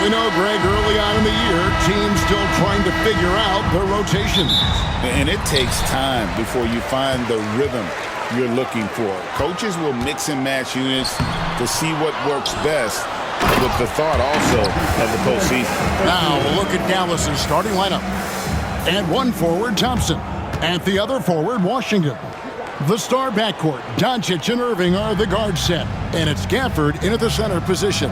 We know, Greg, early on in the year, teams still trying to figure out their rotations. And it takes time before you find the rhythm you're looking for. Coaches will mix and match units to see what works best, with the thought also of the postseason. Now we'll look at Dallas's starting lineup. At one forward, Thompson. At the other forward, Washington. The star backcourt, Doncic and Irving, are the guard set. And it's Gafford in at the center position.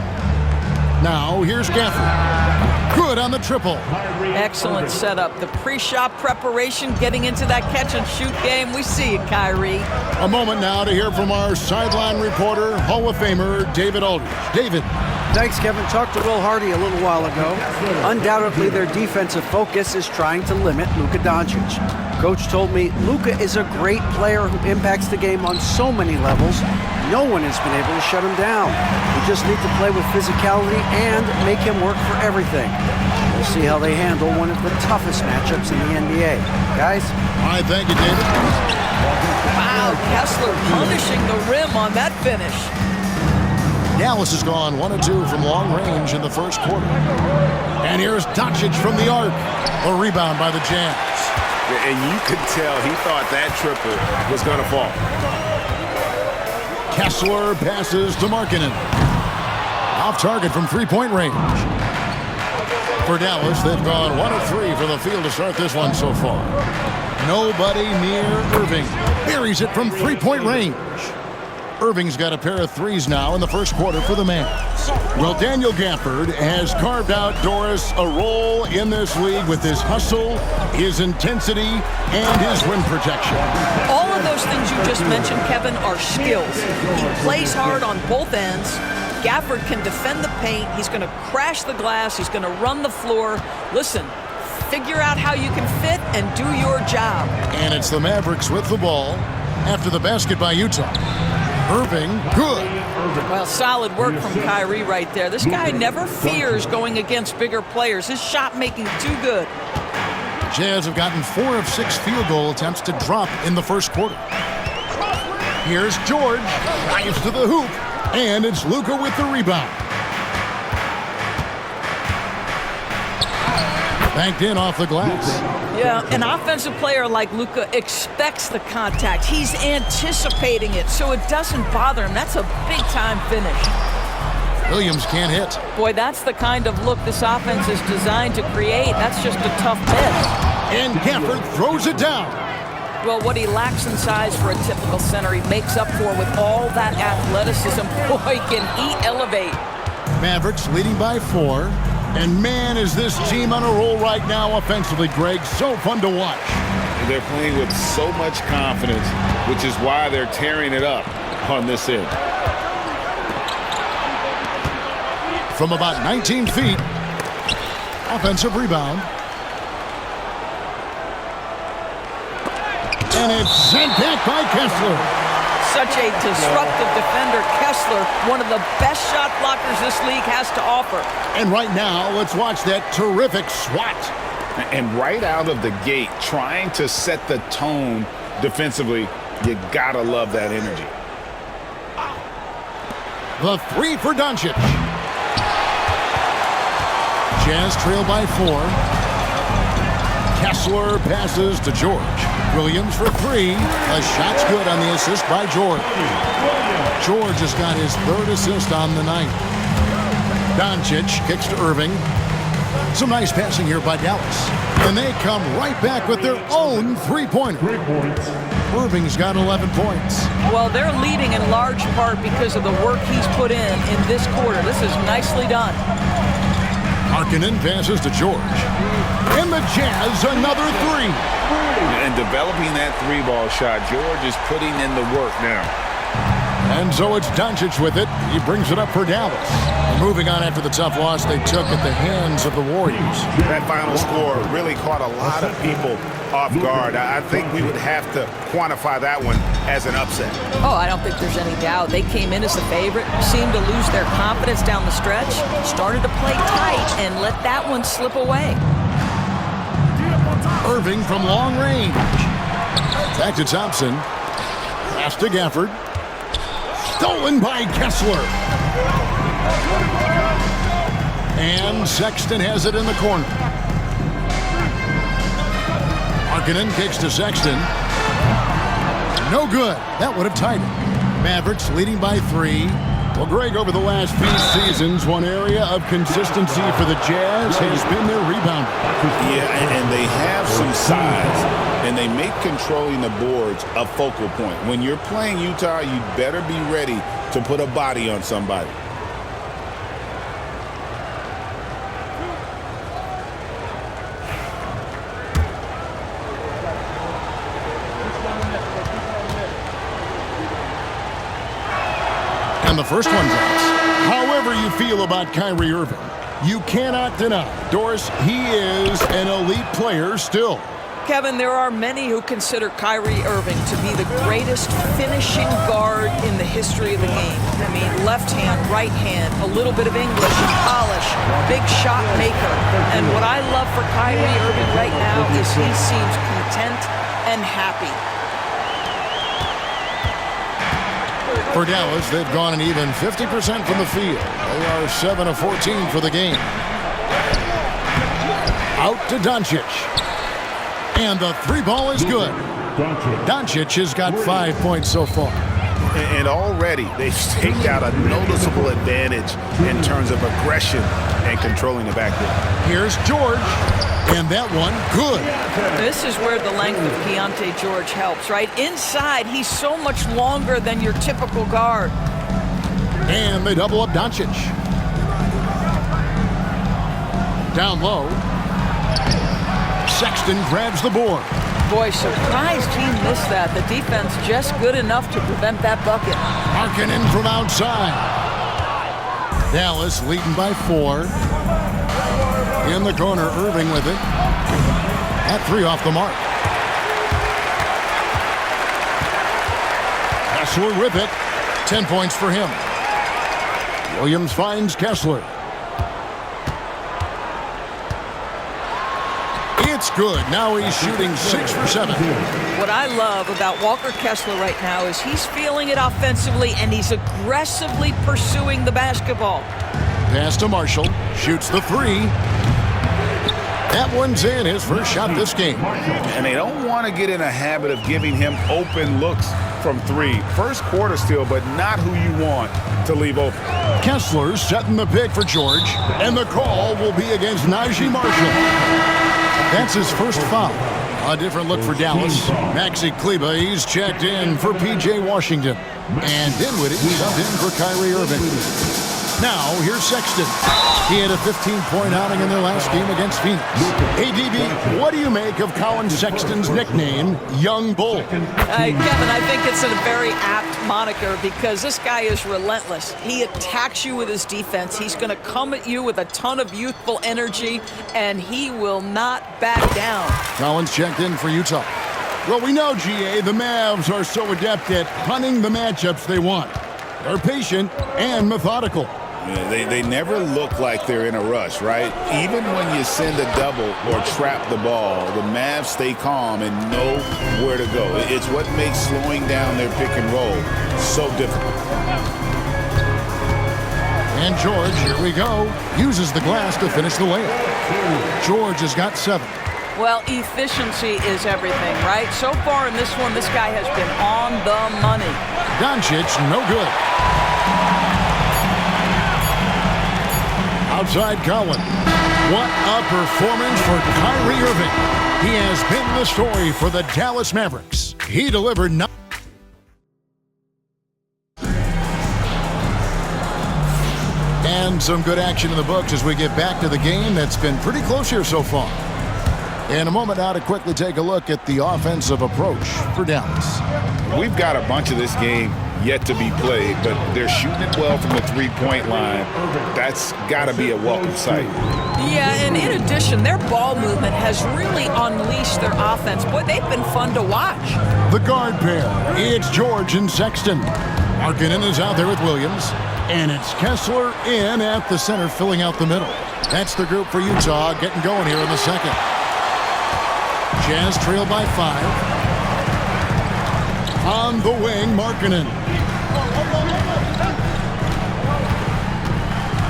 Now, here's Gafford. Good on the triple. Excellent setup. The pre-shot preparation, getting into that catch-and-shoot game. We see it, Kyrie. A moment now to hear from our sideline reporter, Hall of Famer David Aldridge. David. Thanks, Kevin. Talked to Will Hardy a little while ago. Undoubtedly, their defensive focus is trying to limit Luka Doncic. Coach told me Luka is a great player who impacts the game on so many levels. No one has been able to shut him down. We just need to play with physicality and make him work for everything. We'll see how they handle one of the toughest matchups in the NBA. Guys? All right, thank you, David. Wow, Kessler punishing the rim on that finish. Dallas has gone 1 of 2 from long range in the first quarter. And here's Doncic from the arc. A rebound by the Jazz. And you could tell he thought that triple was going to fall. Kessler passes to Markkanen. Off target from three-point range. For Dallas, they've gone 1 of 3 from the field to start this one so far. Nobody near Irving. Buries it from three-point range. Irving's got a pair of threes now in the first quarter for the Mavs. Well, Daniel Gafford has carved out, Doris, a role in this league with his hustle, his intensity, and his rim protection. All of those things you just mentioned, Kevin, are skills. He plays hard on both ends. Gafford can defend the paint. He's going to crash the glass. He's going to run the floor. Listen, figure out how you can fit and do your job. And it's the Mavericks with the ball after the basket by Utah. Irving, good. Well, solid work from Kyrie right there. This guy never fears going against bigger players. His shot making too good. Jazz have gotten 4 of 6 field goal attempts to drop in the first quarter. Here's George, drives to the hoop, and it's Luka with the rebound. Banked in off the glass. Yeah, an offensive player like Luka expects the contact. He's anticipating it, so it doesn't bother him. That's a big-time finish. Williams can't hit. Boy, that's the kind of look this offense is designed to create. That's just a tough miss. And Gafford throws it down. Well, what he lacks in size for a typical center, he makes up for with all that athleticism. Boy, can he elevate. Mavericks leading by 4. And man, is this team on a roll right now offensively, Greg. So fun to watch. They're playing with so much confidence, which is why they're tearing it up on this end. From about 19 feet, offensive rebound. And it's sent back by Kessler. Such a disruptive defender, Kessler, one of the best shot blockers this league has to offer. And right now, let's watch that terrific swat. And right out of the gate, trying to set the tone defensively, you gotta love that energy. The 3 for Doncic. Jazz trail by 4. Kessler passes to George. Williams for 3. A shot's good on the assist by George. George has got his 3rd assist on the night. Doncic kicks to Irving. Some nice passing here by Dallas. And they come right back with their own three-pointer. Irving's got 11 points. Well, they're leading in large part because of the work he's put in this quarter. This is nicely done. Markkanen passes to George. And the Jazz, another 3. And developing that 3-ball shot, George is putting in the work now. And so it's Doncic with it. He brings it up for Dallas. And moving on after the tough loss they took at the hands of the Warriors. That final score really caught a lot of people off guard. I think we would have to quantify that one as an upset. Oh, I don't think there's any doubt. They came in as the favorite, seemed to lose their confidence down the stretch, started to play tight, and let that one slip away. Irving from long range. Back to Thompson. Pass to Gafford. Stolen by Kessler. And Sexton has it in the corner. Markkanen kicks to Sexton. No good. That would have tied it. Mavericks leading by 3. Well, Greg, over the last few seasons, one area of consistency for the Jazz has been their rebounding. Yeah, and they have some size, and they make controlling the boards a focal point. When you're playing Utah, you better be ready to put a body on somebody. And the first one drops. However you feel about Kyrie Irving, you cannot deny, Doris, he is an elite player still. Kevin, there are many who consider Kyrie Irving to be the greatest finishing guard in the history of the game. I mean, left hand, right hand, a little bit of English, polish, big shot maker. And what I love for Kyrie Irving right now is he seems content and happy. For Dallas, they've gone an even 50% from the field. They are 7 of 14 for the game. Out to Doncic. And the 3 ball is good. Doncic has got 5 points so far. And already they've staked out a noticeable advantage in terms of aggression and controlling the backcourt. Here's George. And that one, good. This is where the length of Keontae George helps, right? Inside, he's so much longer than your typical guard. And they double up Doncic. Down low. Sexton grabs the board. Boy, surprised he missed that. The defense just good enough to prevent that bucket. Markkanen from outside. Dallas leading by 4. In the corner, Irving with it. At 3 off the mark. Kessler with it. 10 points for him. Williams finds Kessler. It's good. Now he's shooting 6 for 7. What I love about Walker Kessler right now is he's feeling it offensively and he's aggressively pursuing the basketball. Pass to Marshall. Shoots the 3. That one's in, his first shot this game. And they don't want to get in a habit of giving him open looks from 3. First quarter still, but not who you want to leave open. Kessler's setting the pick for George, and the call will be against Najee Marshall. That's his first foul. A different look for Dallas. Maxi Kleba, he's checked in for P.J. Washington. And Dinwiddie subbed in for Kyrie Irving. Now, here's Sexton. He had a 15-point outing in their last game against Phoenix. Hey, DB, what do you make of Colin Sexton's nickname, Young Bull? Kevin, I think it's a very apt moniker because this guy is relentless. He attacks you with his defense. He's going to come at you with a ton of youthful energy, and he will not back down. Collins checked in for Utah. Well, we know, GA, the Mavs are so adept at hunting the matchups they want. They're patient and methodical. Yeah, they never look like they're in a rush, right? Even when you send a double or trap the ball, the Mavs stay calm and know where to go. It's what makes slowing down their pick and roll so difficult. And George, here we go, uses the glass to finish the layup. George has got 7. Well, efficiency is everything, right? So far in this one, this guy has been on the money. Doncic, no good. Outside Collins. What a performance for Kyrie Irving. He has been the story for the Dallas Mavericks. He delivered 9. And some good action in the books as we get back to the game that's been pretty close here so far. In a moment now to quickly take a look at the offensive approach for Dallas. We've got a bunch of this game yet to be played, but they're shooting it well from the three-point line. That's got to be a welcome sight. Yeah, and in addition, their ball movement has really unleashed their offense. Boy, they've been fun to watch. The guard pair, it's George and Sexton. Markkanen is out there with Williams, and it's Kessler in at the center, filling out the middle. That's the group for Utah getting going here in the second. Jazz trail by 5. On the wing, Markkanen.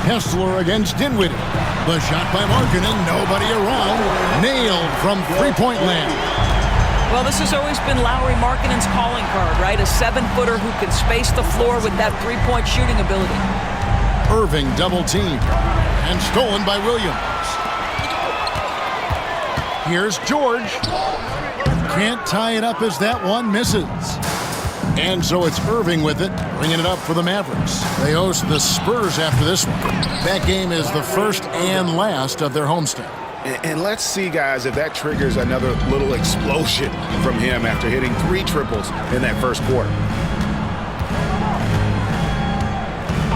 Kessler against Dinwiddie. The shot by Markkanen, nobody around. Nailed from three-point land. Well, this has always been Lauri Markkanen's calling card, right? A 7-footer who can space the floor with that three-point shooting ability. Irving double teamed and stolen by Williams. Here's George. Can't tie it up as that one misses. And so it's Irving with it, bringing it up for the Mavericks. They host the Spurs after this one. That game is the first and last of their homestand. And let's see, guys, if that triggers another little explosion from him after hitting 3 triples in that first quarter.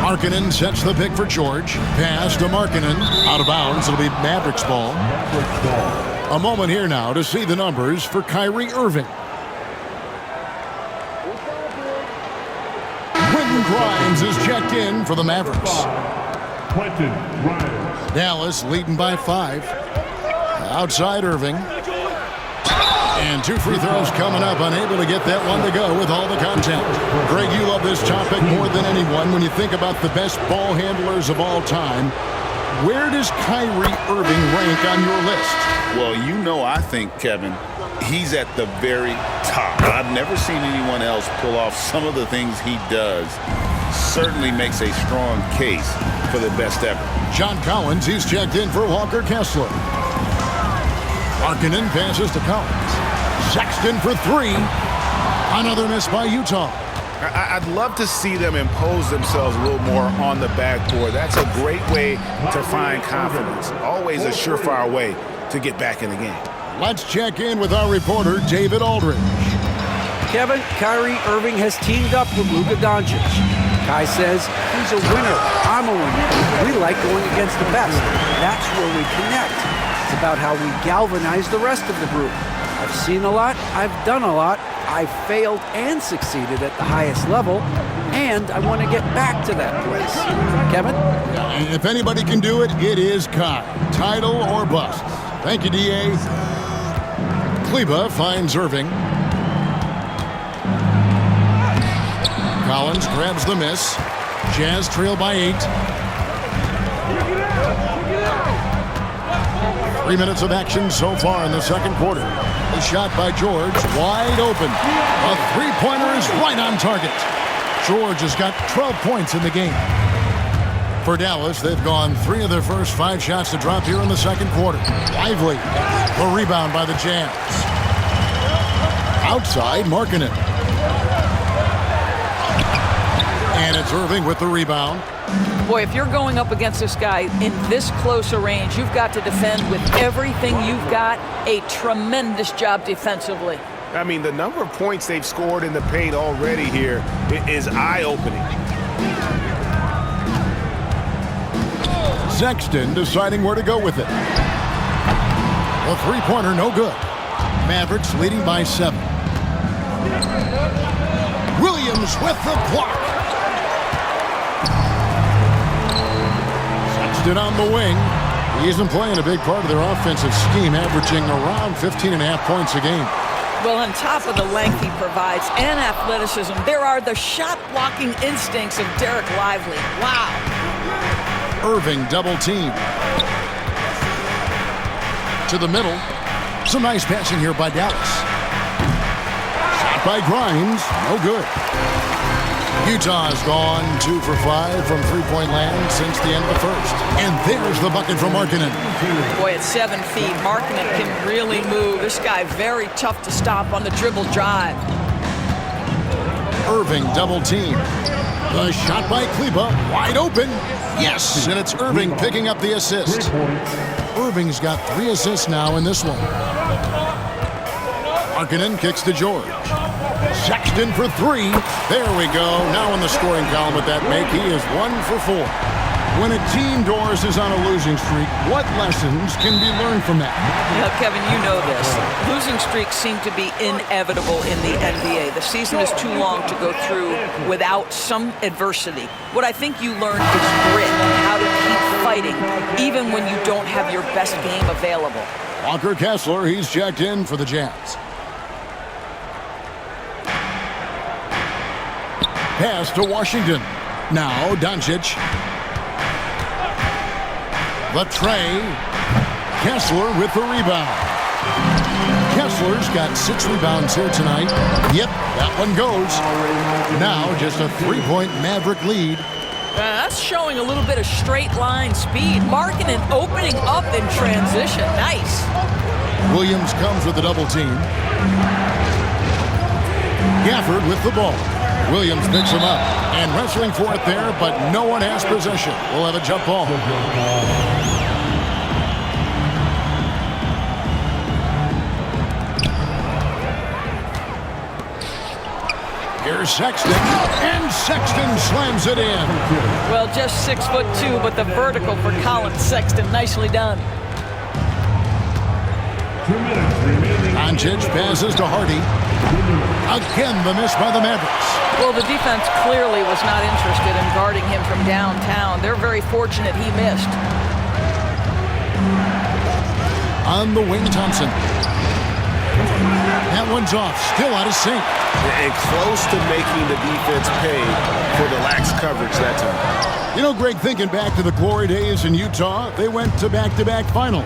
Markkanen sets the pick for George. Pass to Markkanen. Out of bounds. It'll be Mavericks ball. A moment here now to see the numbers for Kyrie Irving. Quentin Grimes is checked in for the Mavericks. Dallas leading by 5. Outside Irving. And 2 free throws coming up. Unable to get that one to go with all the content. Greg, you love this topic more than anyone. When you think about the best ball handlers of all time, where does Kyrie Irving rank on your list? Well, you know, I think, Kevin, he's at the very top. I've never seen anyone else pull off some of the things he does. Certainly makes a strong case for the best ever. John Collins, he's checked in for Walker Kessler. Markkanen passes to Collins. Sexton for 3. Another miss by Utah. I'd love to see them impose themselves a little more on the backboard. That's a great way to find confidence. Always a surefire way to get back in the game. Let's check in with our reporter, David Aldridge. Kevin, Kyrie Irving has teamed up with Luka Doncic. Kai says he's a winner. I'm a winner. We like going against the best. That's where we connect. It's about how we galvanize the rest of the group. I've seen a lot. I've done a lot. I've failed and succeeded at the highest level, and I want to get back to that place. Kevin? And if anybody can do it, it is Kai. Title or bust. Thank you, D.A. Kleba finds Irving. Collins grabs the miss. Jazz trail by 8. 3 minutes of action so far in the second quarter. The shot by George, wide open. A three-pointer is right on target. George has got 12 points in the game. For Dallas, they've gone 3 of their first 5 shots to drop here in the second quarter. Lively. The rebound by the Jazz. Outside, Markkanen. And it's Irving with the rebound. Boy, if you're going up against this guy in this close a range, you've got to defend with everything you've got. A tremendous job defensively. I mean, the number of points they've scored in the paint already here is eye-opening. Sexton deciding where to go with it. The three-pointer, no good. Mavericks leading by 7. Williams with the block. Sexton on the wing. He isn't playing a big part of their offensive scheme, averaging around 15.5 points a game. Well, on top of the length he provides and athleticism, there are the shot-blocking instincts of Derek Lively. Wow. Irving double team. To the middle. Some nice passing here by Dallas. Shot by Grimes. No good. Utah has gone 2 for 5 from three-point land since the end of the first. And there's the bucket from Markkanen. Boy, at 7 feet, Markkanen can really move. This guy very tough to stop on the dribble drive. Irving double team. The shot by Kleba, wide open. Yes, and it's Irving picking up the assist. Irving's got 3 assists now in this one. Markkanen kicks to George. Sexton for three. There we go. Now in the scoring column with that make, he is 1 for 4. When a team, Doris, is on a losing streak, what lessons can be learned from that? Kevin, you know this. Losing streaks seem to be inevitable in the NBA. The season is too long to go through without some adversity. What I think you learn is grit and how to keep fighting, even when you don't have your best game available. Walker Kessler, he's checked in for the Jazz. Pass to Washington. Now Doncic. The tray. Kessler with the rebound. Kessler's got 6 rebounds here tonight. Yep, that one goes. Now just a 3-point Maverick lead. That's showing a little bit of straight line speed. Markkanen opening up in transition. Nice. Williams comes with a double team. Gafford with the ball. Williams picks him up and wrestling for it there, but no one has possession. We'll have a jump ball. Here's Sexton, and Sexton slams it in. Well, just 6'2", but the vertical for Colin Sexton, nicely done. Doncic passes to Hardy. Again, the miss by the Mavericks. Well, the defense clearly was not interested in guarding him from downtown. They're very fortunate he missed. On the wing, Thompson. That one's off, still out of sync. And close to making the defense pay for the lax coverage that time. You know, Greg, thinking back to the glory days in Utah, they went to back-to-back finals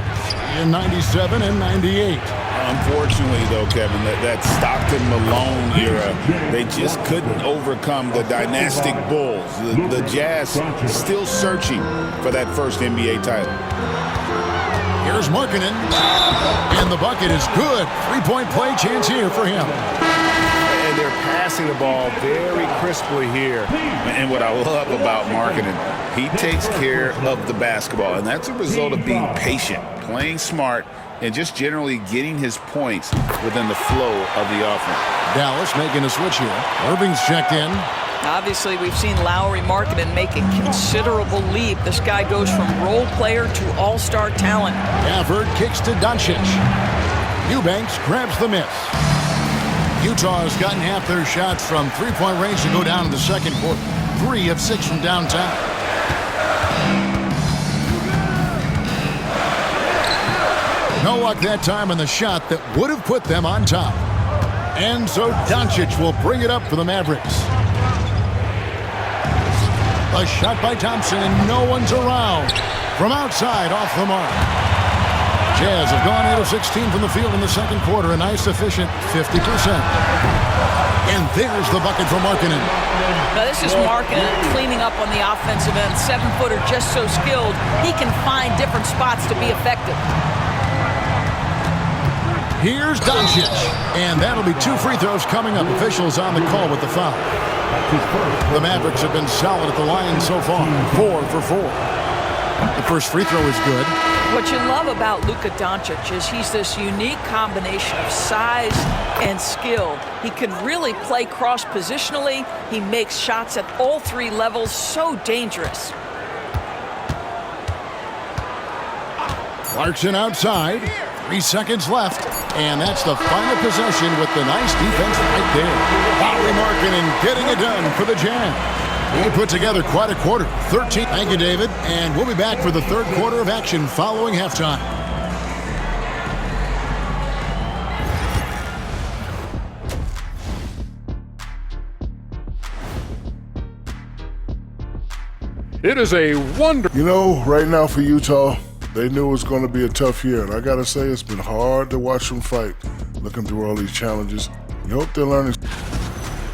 in 97 and 98. Unfortunately, though, Kevin, that Stockton-Malone era, they just couldn't overcome the dynastic Bulls. The Jazz still searching for that first NBA title. Here's Markkanen, and the bucket is good. 3-point play chance here for him. And they're passing the ball very crisply here. And what I love about Markkanen, he takes care of the basketball, and that's a result of being patient, playing smart, and just generally getting his points within the flow of the offense. Dallas making a switch here. Irving's checked in. Obviously, we've seen Lowry Markkanen make a considerable leap. This guy goes from role player to all-star talent. Gafford kicks to Doncic. Eubanks grabs the miss. Utah has gotten half their shots from three-point range to go down in the second quarter. 3 of 6 from downtown. No luck that time on the shot that would have put them on top. And so Doncic will bring it up for the Mavericks. A shot by Thompson, and no one's around. From outside, off the mark. Jazz have gone 8 of 16 from the field in the second quarter, a nice efficient 50%. And there's the bucket for Markkanen. Now this is Markkanen cleaning up on the offensive end. 7-footer, just so skilled. He can find different spots to be effective. Here's Doncic, and that'll be 2 free throws coming up. Officials on the call with the foul. The Mavericks have been solid at the line so far, 4 for 4. The first free throw is good. What you love about Luka Doncic is he's this unique combination of size and skill. He can really play cross-positionally. He makes shots at all 3 levels, so dangerous. Clarkson outside. 3 seconds left, and that's the final possession with the nice defense right there. Lowry Markkanen getting it done for the Jazz. He put together quite a quarter. 13. Thank you, David, and we'll be back for the third quarter of action following halftime. It is a wonder. You know, right now for Utah, they knew it was going to be a tough year, and I got to say it's been hard to watch them fight, looking through all these challenges. We hope they're learning.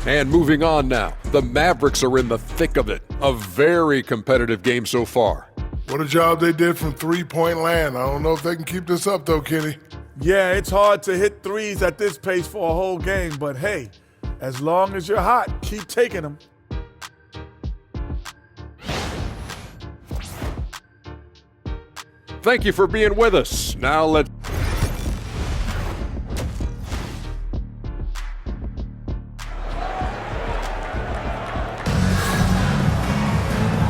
And moving on now, the Mavericks are in the thick of it. A very competitive game so far. What a job they did from three-point land. I don't know if they can keep this up, though, Kenny. Yeah, it's hard to hit threes at this pace for a whole game, but hey, as long as you're hot, keep taking them. Thank you for being with us. Now let's...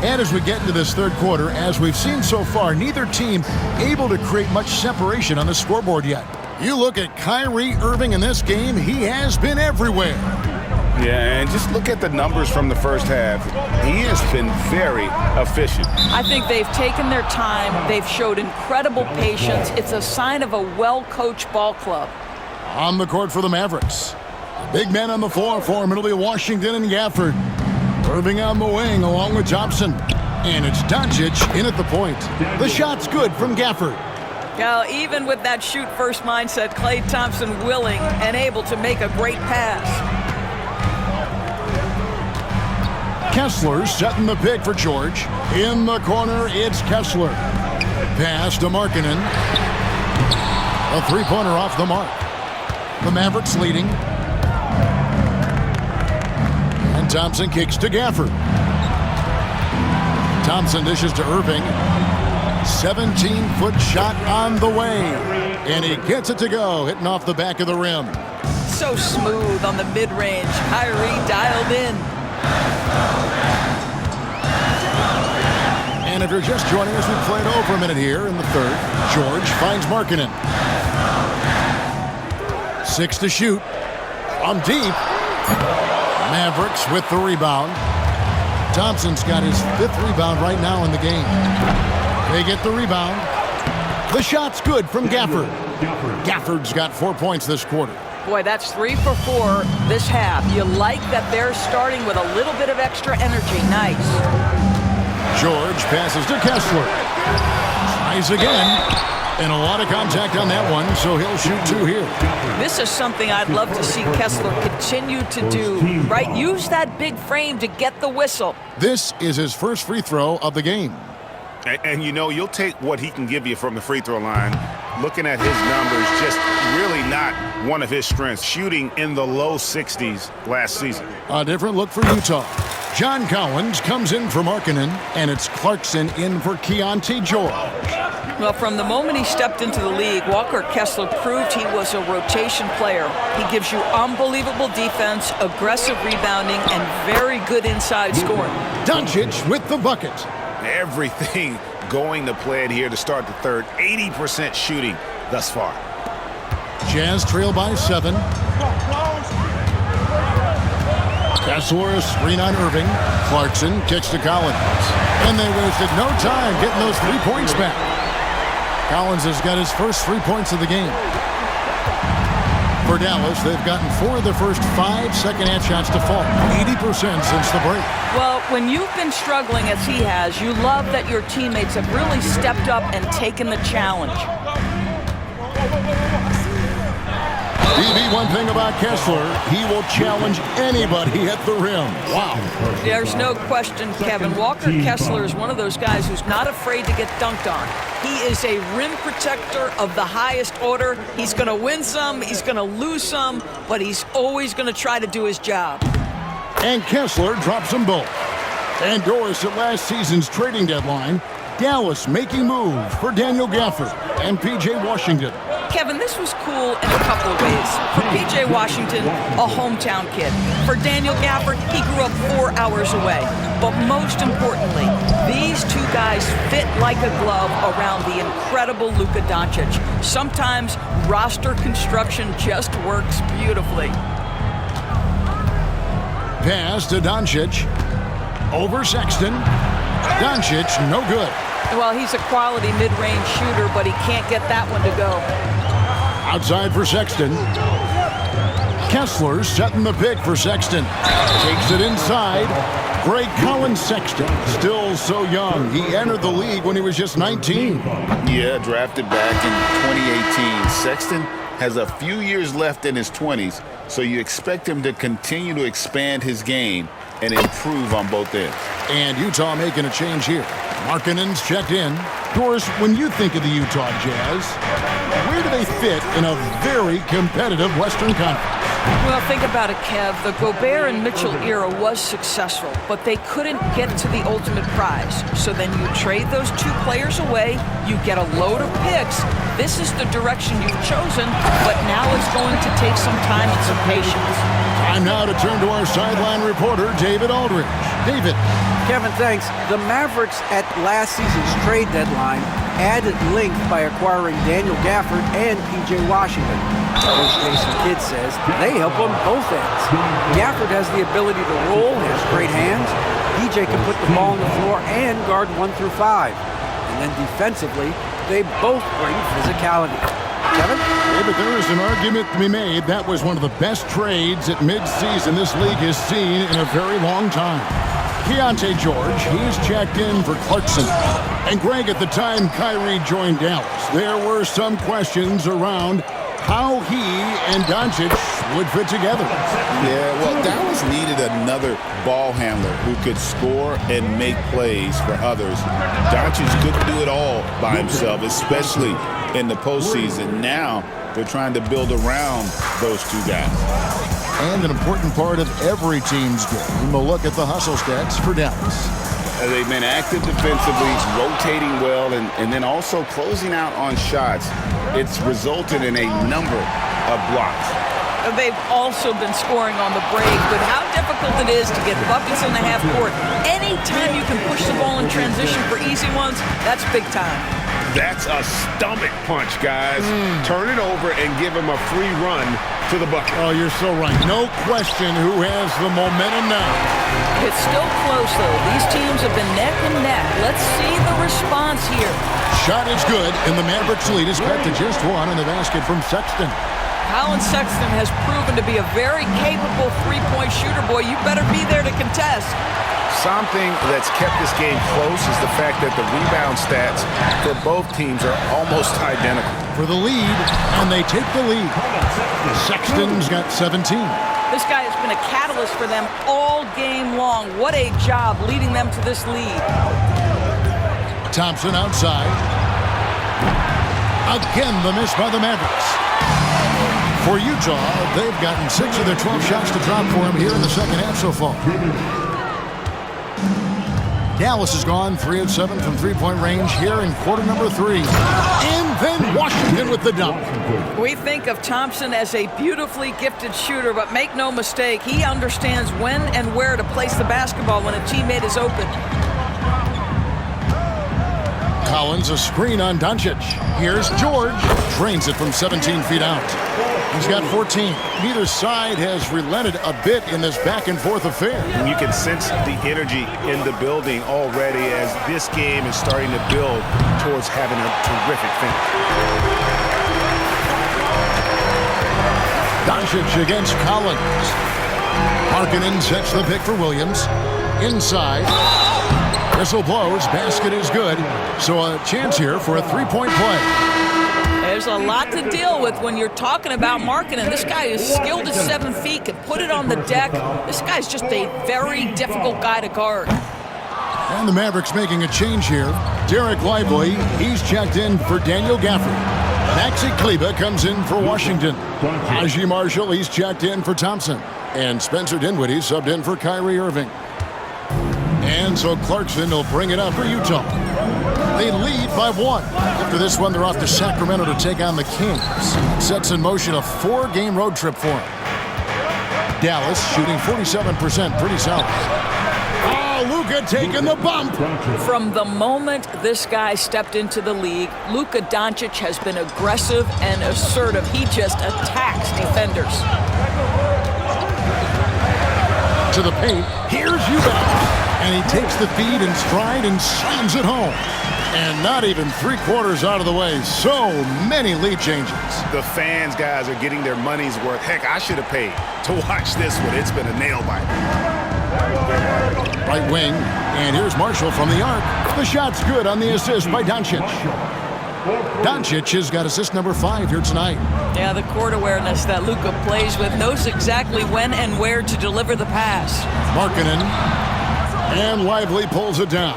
And as we get into this third quarter, as we've seen so far, neither team able to create much separation on the scoreboard yet. You look at Kyrie Irving in this game, he has been everywhere. Yeah, and just look at the numbers from the first half. He has been very efficient. I think they've taken their time. They've showed incredible patience. It's a sign of a well-coached ball club. On the court for the Mavericks. Big men on the floor for him. It'll be Washington and Gafford. Irving on the wing along with Thompson. And it's Doncic in at the point. The shot's good from Gafford. Now, even with that shoot-first mindset, Klay Thompson willing and able to make a great pass. Kessler setting the pick for George. In the corner, it's Kessler. Pass to Markkanen. A three-pointer off the mark. The Mavericks leading. And Thompson kicks to Gafford. Thompson dishes to Irving. 17-foot shot on the way. And he gets it to go, hitting off the back of the rim. So smooth on the mid-range. Kyrie dialed in. And if you're just joining us, we've played over a minute here in the third. George finds Markkanen. 6 to shoot. On deep. Mavericks with the rebound. Thompson's got his 5th rebound right now in the game. They get the rebound. The shot's good from Gafford. Gafford's got 4 points this quarter. Boy, that's 3 for 4 this half. You like that they're starting with a little bit of extra energy. Nice. George passes to Kessler. Tries again. And a lot of contact on that one, so he'll shoot 2 here. This is something I'd love to see Kessler continue to do, right? Use that big frame to get the whistle. This is his first free throw of the game. And you know, you'll take what he can give you from the free throw line. Looking at his numbers, just really not one of his strengths. Shooting in the low 60s last season. A different look for Utah. John Collins comes in for Markkanen, and it's Clarkson in for Keontae George. Well, from the moment he stepped into the league, Walker Kessler proved he was a rotation player. He gives you unbelievable defense, aggressive rebounding, and very good inside scoring. Doncic with the bucket. Everything going to plan here to start the third. 80% shooting thus far. Jazz trail by 7. Kessler, a screen on Irving. Clarkson kicks to Collins. And they wasted no time getting those 3 points back. Collins has got his first 3 points of the game. For Dallas, they've gotten 4 of the first 5 second-half shots to fall. 80% since the break. Well, when you've been struggling as he has, you love that your teammates have really stepped up and taken the challenge. DB, one thing about Kessler, he will challenge anybody at the rim. Wow. There's no question, Kevin. Walker Kessler is one of those guys who's not afraid to get dunked on. He is a rim protector of the highest order. He's going to win some, he's going to lose some, but he's always going to try to do his job. And Kessler drops them both. And Doris at last season's trading deadline, Dallas making move for Daniel Gafford and P.J. Washington. Kevin, this was cool in a couple of ways. For P.J. Washington, a hometown kid. For Daniel Gafford, he grew up 4 hours away. But most importantly, these 2 guys fit like a glove around the incredible Luka Doncic. Sometimes roster construction just works beautifully. Pass to Doncic. Over Sexton. Doncic, no good. Well, he's a quality mid-range shooter, but he can't get that one to go. Outside for Sexton. Kessler setting the pick for Sexton. Takes it inside. Greg Collins Sexton, still so young. He entered the league when he was just 19. Yeah, drafted back in 2018. Sexton has a few years left in his 20s, so you expect him to continue to expand his game and improve on both ends. And Utah making a change here. Markkanen's checked in. Doris, when you think of the Utah Jazz, where do they fit in a very competitive Western Conference? Well, think about it, Kev. The Gobert and Mitchell era was successful, but they couldn't get to the ultimate prize. So then you trade those 2 players away, you get a load of picks. This is the direction you've chosen, but now it's going to take some time and some patience. Time now to turn to our sideline reporter, David Aldridge. David. Kevin, thanks. The Mavericks at last season's trade deadline added length by acquiring Daniel Gafford and P.J. Washington. As Jason Kidd says, they help on both ends. Gafford has the ability to roll, has great hands. P.J. can put the ball on the floor and guard 1 through 5. And then defensively, they both bring physicality. Kevin? David, there is an argument to be made. That was one of the best trades at midseason this league has seen in a very long time. Keontae George, he's checked in for Clarkson. And Greg, at the time Kyrie joined Dallas, there were some questions around how he and Doncic would fit together. Yeah, well, Dallas needed another ball handler who could score and make plays for others. Doncic couldn't do it all by himself, especially in the postseason. Now they're trying to build around those two guys. And an important part of every team's game, we'll look at the hustle stats for Dallas. They've been active defensively, rotating well, and then also closing out on shots. It's resulted in a number of blocks. They've also been scoring on the break, but how difficult it is to get buckets in the half court. Anytime you can push the ball in transition for easy ones, that's big time. That's a stomach punch, guys. Turn it over and give him a free run to the bucket. Oh, you're so right. No question who has the momentum now. It's still close, though. These teams have been neck and neck. Let's see the response here. Shot is good, and the Mavericks lead is cut to just one in the basket from Sexton. Colin Sexton has proven to be a very capable three-point shooter. Boy, you better be there to contest. Something that's kept this game close is the fact that the rebound stats for both teams are almost identical. For the lead, and they take the lead. Sexton's got 17. This guy has been a catalyst for them all game long. What a job leading them to this lead. Thompson outside. Again, the miss by the Mavericks. For Utah, they've gotten 6 of their 12 shots to drop for him here in the second half so far. Dallas has gone 3 of 7 from three-point range here in quarter number 3. And then Washington with the dunk. We think of Thompson as a beautifully gifted shooter, but make no mistake, he understands when and where to place the basketball when a teammate is open. Collins, a screen on Doncic. Here's George. Drains it from 17 feet out. He's got 14. Neither side has relented a bit in this back-and-forth affair. And you can sense the energy in the building already as this game is starting to build towards having a terrific finish. Doncic against Collins. Markkanen sets the pick for Williams. Inside. Whistle blows. Basket is good. So a chance here for a three-point play. There's a lot to deal with when you're talking about Markkanen. This guy is skilled at 7 feet, can put it on the deck. This guy's just a very difficult guy to guard. And the Mavericks making a change here. Derek Lively, he's checked in for Daniel Gafford. Maxi Kleber comes in for Washington. Haji Marshall, he's checked in for Thompson. And Spencer Dinwiddie subbed in for Kyrie Irving. And so Clarkson will bring it up for Utah. They lead by 1. After this one, they're off to Sacramento to take on the Kings. Sets in motion a 4-game road trip for them. Dallas shooting 47%, pretty solid. Oh, Luka taking the bump. From the moment this guy stepped into the league, Luka Doncic has been aggressive and assertive. He just attacks defenders. To the paint, here's Eubanks. And he takes the feed in stride and slams it home. And not even 3/4 out of the way. So many lead changes. The fans, guys, are getting their money's worth. Heck, I should have paid to watch this one. It's been a nail-biter. Right wing, and here's Marshall from the arc. The shot's good on the assist by Doncic. Doncic has got assist number 5 here tonight. Yeah, the court awareness that Luka plays with, knows exactly when and where to deliver the pass. Markkanen, and Lively pulls it down.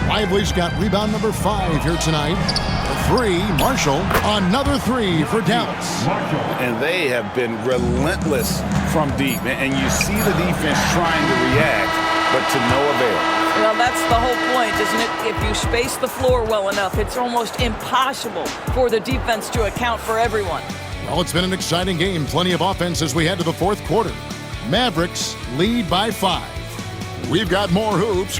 Lively's got rebound number 5 here tonight. A 3, Marshall, another 3 for Dallas. And they have been relentless from deep. And you see the defense trying to react, but to no avail. Well, that's the whole point, isn't it? If you space the floor well enough, it's almost impossible for the defense to account for everyone. Well, it's been an exciting game. Plenty of offense as we head to the fourth quarter. Mavericks lead by 5. We've got more hoops.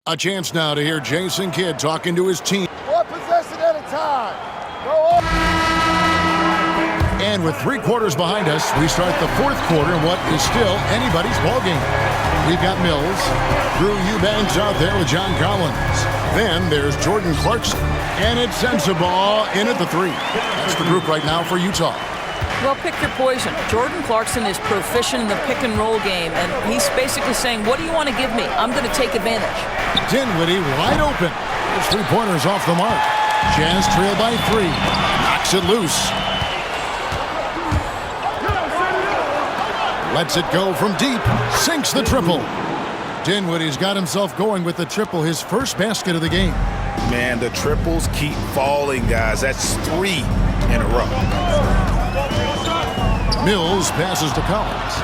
A chance now to hear Jason Kidd talking to his team. One possession at a time. Go on. And with 3 quarters behind us, we start the fourth quarter in what is still anybody's ballgame. We've got Mills. Drew Eubanks out there with John Collins. Then there's Jordan Clarkson. And it's Sensabaugh in at the 3. That's the group right now for Utah. Well, pick your poison. Jordan Clarkson is proficient in the pick-and-roll game, and he's basically saying, what do you want to give me? I'm going to take advantage. Dinwiddie wide open. His 3-pointers off the mark. Jazz trail by 3. Knocks it loose. Lets it go from deep. Sinks the triple. Dinwiddie's got himself going with the triple, his first basket of the game. Man, the triples keep falling, guys. That's 3 in a row. Mills passes to Collins.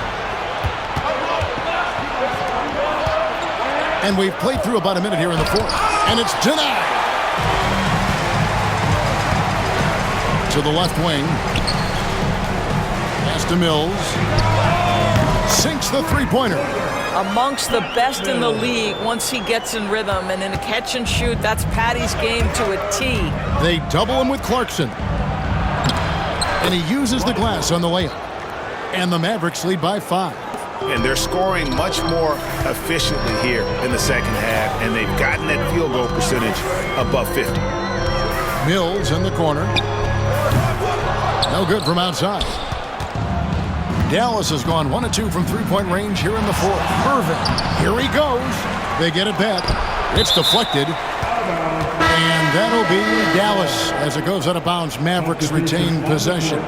And we've played through about a minute here in the fourth. And it's denied. To the left wing. Pass to Mills. Sinks the 3-pointer. Amongst the best in the league once he gets in rhythm. And in a catch and shoot, that's Patty's game to a T. They double him with Clarkson. And he uses the glass on the layup. And the Mavericks lead by 5. And they're scoring much more efficiently here in the second half, and they've gotten that field goal percentage above 50. Mills in the corner. No good from outside. Dallas has gone 1 of 2 from 3-point range here in the fourth. Irving, here he goes. They get it back. It's deflected. And that'll be Dallas as it goes out of bounds. Mavericks retain possession.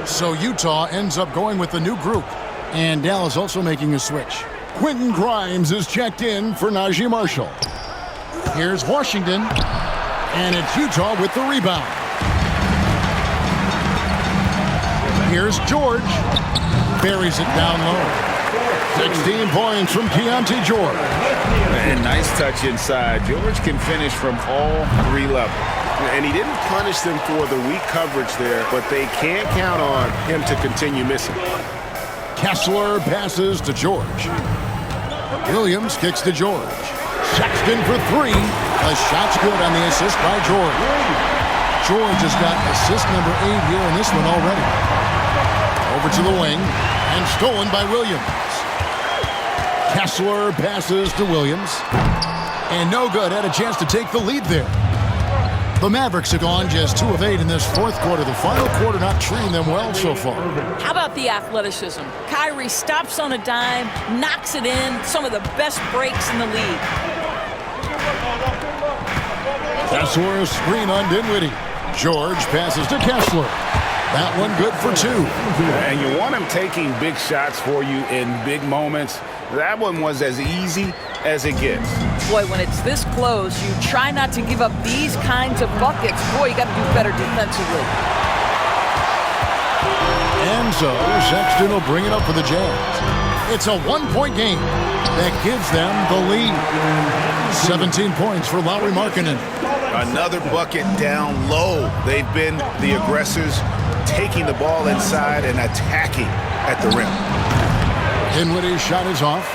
So Utah ends up going with the new group. And Dallas also making a switch. Quentin Grimes is checked in for Najee Marshall. Here's Washington. And it's Utah with the rebound. Here's George. Buries it down low. 16 points from Keontae George. And nice touch inside. George can finish from all 3 levels. And he didn't punish them for the weak coverage there, but they can't count on him to continue missing. Kessler passes to George. Williams kicks to George. Sexton for 3. A shot's good on the assist by George. George has got assist number 8 here in this one already. Over to the wing and stolen by Williams. Kessler passes to Williams. And no good. Had a chance to take the lead there. The Mavericks have gone just 2 of 8 in this fourth quarter. The final quarter not treating them well so far. How about the athleticism? Kyrie stops on a dime, knocks it in. Some of the best breaks in the league. Kessler a screen on Dinwiddie. George passes to Kessler. That one good for 2. And you want him taking big shots for you in big moments. That one was as easy as it gets. Boy, when it's this close, you try not to give up these kinds of buckets. Boy, you got to do better defensively. And so Sexton will bring it up for the Jazz. It's a 1-point game that gives them the lead. 17 points for Lauri Markkanen. Another bucket down low. They've been the aggressors, taking the ball inside and attacking at the rim. Dinwiddie's shot is off.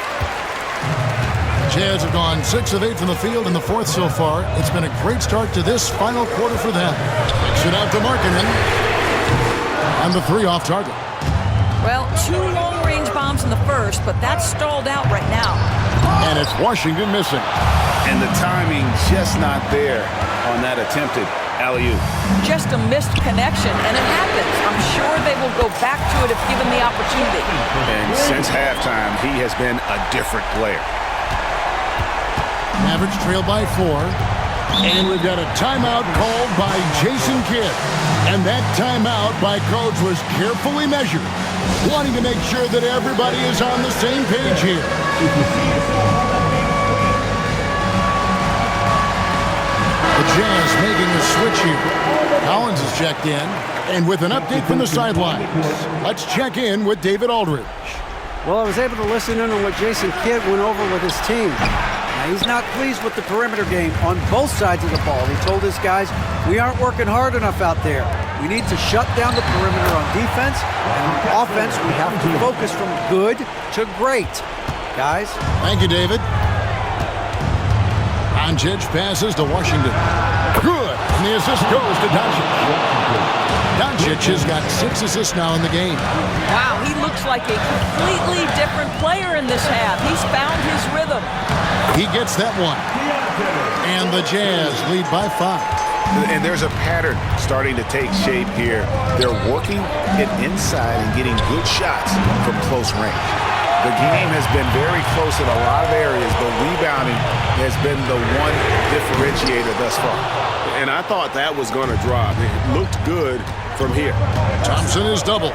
Jazz have gone 6 of 8 from the field in the fourth so far. It's been a great start to this final quarter for them. Kicks it out to Markkanen. And the 3 off target. Well, 2 long-range bombs in the first, but that's stalled out right now. And it's Washington missing. And the timing just not there on that attempted alley-oop. Just a missed connection, and it happens. I'm sure they will go back to it if given the opportunity. And since halftime, he has been a different player. Mavericks trail by 4. And we've got a timeout called by Jason Kidd. And that timeout by Coach was carefully measured, wanting to make sure that everybody is on the same page here. The Jazz making a switch here. Collins is checked in. And with an update from the sidelines, let's check in with David Aldridge. Well, I was able to listen in on what Jason Kidd went over with his team. Now, he's not pleased with the perimeter game on both sides of the ball. He told his guys, we aren't working hard enough out there. We need to shut down the perimeter on defense, and on offense, we have to focus from good to great. Guys. Thank you, David. Doncic passes to Washington. Good. And the assist goes to Doncic. Doncic has got 6 assists now in the game. Wow, he looks like a completely different player in this half. He's found his rhythm. He gets that one. And the Jazz lead by 5. And there's a pattern starting to take shape here. They're working it inside and getting good shots from close range. The game has been very close in a lot of areas, but rebounding has been the one differentiator thus far. And I thought that was going to drop. It looked good from here. Thompson is double.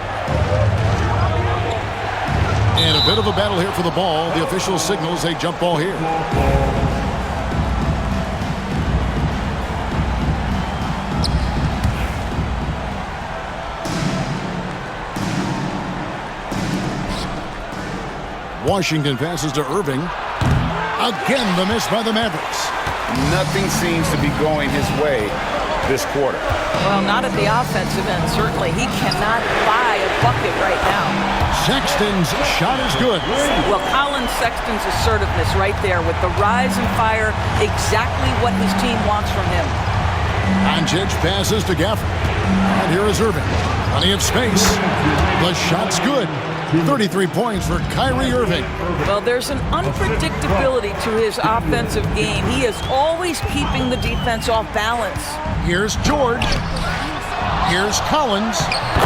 And a bit of a battle here for the ball. The official signals a jump ball here. Washington passes to Irving. Again, the miss by the Mavericks. Nothing seems to be going his way this quarter. Well, not at the offensive end, certainly. He cannot buy a bucket right now. Sexton's shot is good. Well, Colin Sexton's assertiveness right there with the rise and fire, exactly what his team wants from him. Doncic passes to Gafford. And here is Irving. Plenty of space. The shot's good. 33 points for Kyrie Irving. Well, there's an unpredictability to his offensive game. He is always keeping the defense off balance. Here's George. Here's Collins.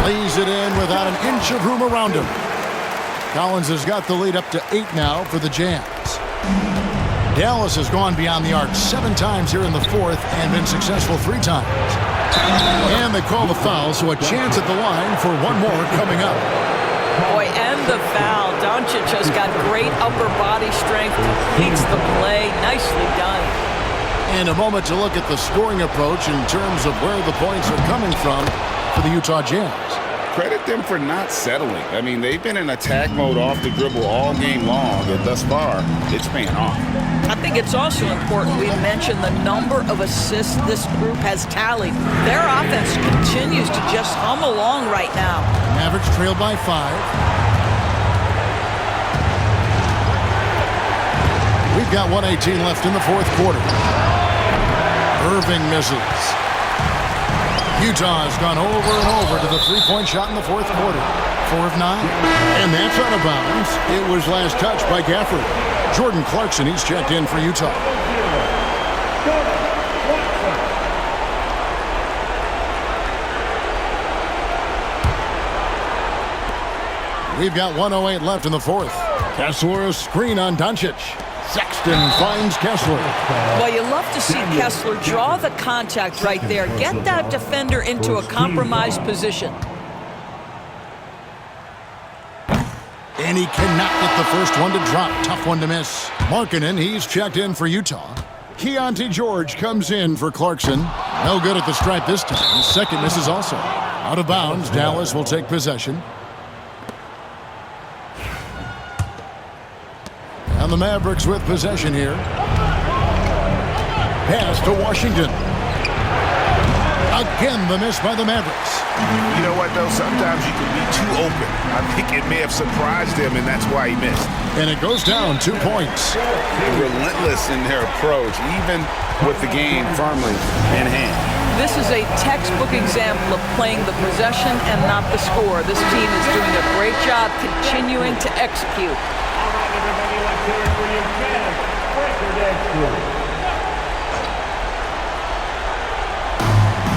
Lays it in without an inch of room around him. Collins has got the lead up to 8 now for the Jazz. Dallas has gone beyond the arc 7 times here in the 4th and been successful 3 times. And they call the foul, so a chance at the line for one more coming up. Boy, and the foul. Doncic has got great upper body strength, completes the play. Nicely done. And a moment to look at the scoring approach in terms of where the points are coming from for the Utah Jazz. Credit them for not settling. I mean, they've been in attack mode off the dribble all game long, and thus far, it's paying off. I think it's also important we mention the number of assists this group has tallied. Their offense continues to just hum along right now. Mavericks trail by 5. We've got 1:18 left in the 4th quarter. Irving misses. Utah has gone over and over to the 3-point shot in the 4th quarter. 4 of 9. And that's out of bounds. It was last touched by Gafford. Jordan Clarkson, he's checked in for Utah. We've got 1:08 left in the 4th. Kessler, a screen on Doncic. Sexton finds Kessler. Well, you love to see Kessler draw the contact right there. Get that defender into a compromised position. And he cannot get the first one to drop. Tough one to miss. Markkanen, he's checked in for Utah. Keontae George comes in for Clarkson. No good at the stripe this time. His second misses also. Out of bounds, Dallas will take possession. And the Mavericks with possession here. Pass to Washington. Again, the miss by the Mavericks. You know what, though? Sometimes you can be too open. I think it may have surprised him, and that's why he missed. And it goes down 2 points. Relentless in their approach, even with the game firmly in hand. This is a textbook example of playing the possession and not the score. This team is doing a great job continuing to execute.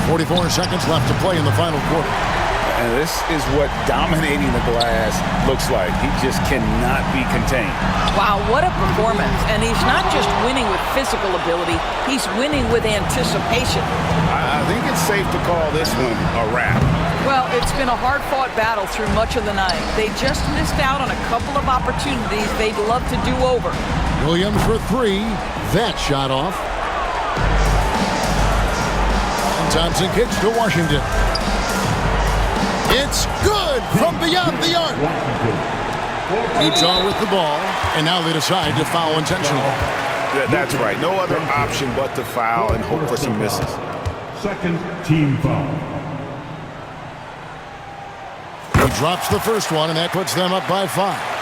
44 seconds left to play in the final quarter. And this is what dominating the glass looks like. He just cannot be contained. Wow, what a performance. And he's not just winning with physical ability, he's winning with anticipation. I think it's safe to call this one a wrap. Well, it's been a hard-fought battle through much of the night. They just missed out on a couple of opportunities they'd love to do over. Williams for 3. That shot off. And Thompson kicks to Washington. It's good from beyond the arc. Utah with the ball, and now they decide to foul intentionally. That's right. No other option but to foul and hope for some misses. Second team foul. He drops the first one, and that puts them up by 5.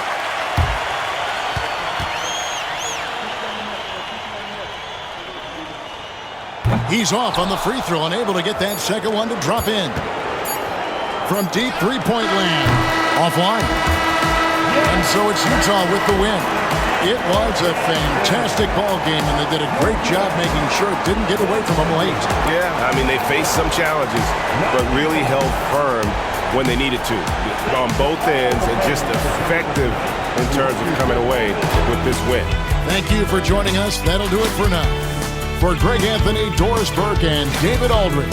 He's off on the free throw and able to get that second one to drop in. From deep three-point land. Offline. And so it's Utah with the win. It was a fantastic ball game, and they did a great job making sure it didn't get away from them late. Yeah, I mean, they faced some challenges, but really held firm when they needed to on both ends, and just effective in terms of coming away with this win. Thank you for joining us. That'll do it for now. For Greg Anthony, Doris Burke, and David Aldridge,